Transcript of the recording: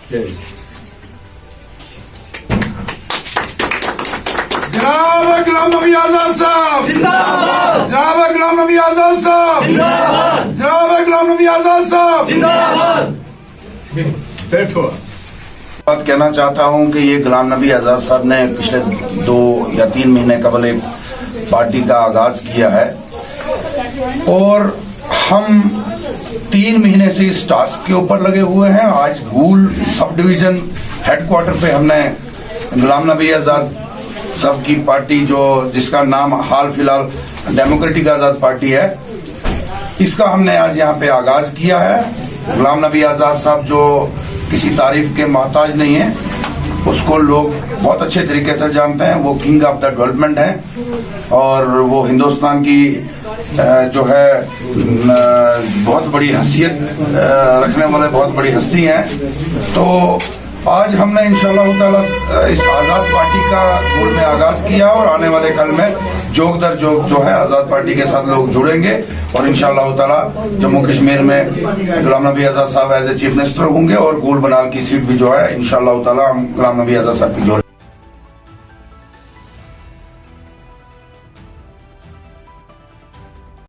जनाब गुलाम नबी आजाद साहब जिंदाबाद, जनाब गुलाम नबी आजाद साहब जिंदाबाद, जनाब गुलाम नबी आजाद साहब जिंदाबाद। बैठो। बात कहना चाहता हूं कि ये गुलाम नबी आजाद साहब ने पिछले 2 या 3 महीने कबल एक पार्टी का आगाज किया है और हम 3 महीने से इस टास्क के ऊपर लगे हुए हैं। आज गूल सब डिवीजन हेडक्वार्टर पे हमने गुलाम नबी आजाद साहब की पार्टी जिसका नाम हाल फिलहाल डेमोक्रेटिक आजाद पार्टी है, इसका हमने आज यहाँ पे आगाज किया है। गुलाम नबी आजाद साहब जो किसी तारीफ के मोहताज नहीं है, उसको लोग बहुत अच्छे तरीके से जानते हैं। वो किंग ऑफ द डेवलपमेंट है और वो हिंदुस्तान की जो है बहुत बड़ी हैसियत रखने वाले बहुत बड़ी हस्ती हैं। तो आज हमने इंशाअल्लाह ताला इस आजाद पार्टी का गोल में आगाज किया और आने वाले कल में जोग दर जोग जो है आजाद पार्टी के साथ लोग जुड़ेंगे और इंशाअल्लाह ताला जम्मू कश्मीर में गुलाम नबी आजाद साहब एज ए चीफ मिनिस्टर होंगे और गोल बनाल की सीट भी जो है इंशाअल्लाह ताला हम गुलाम नबी आजाद साहब की जोड़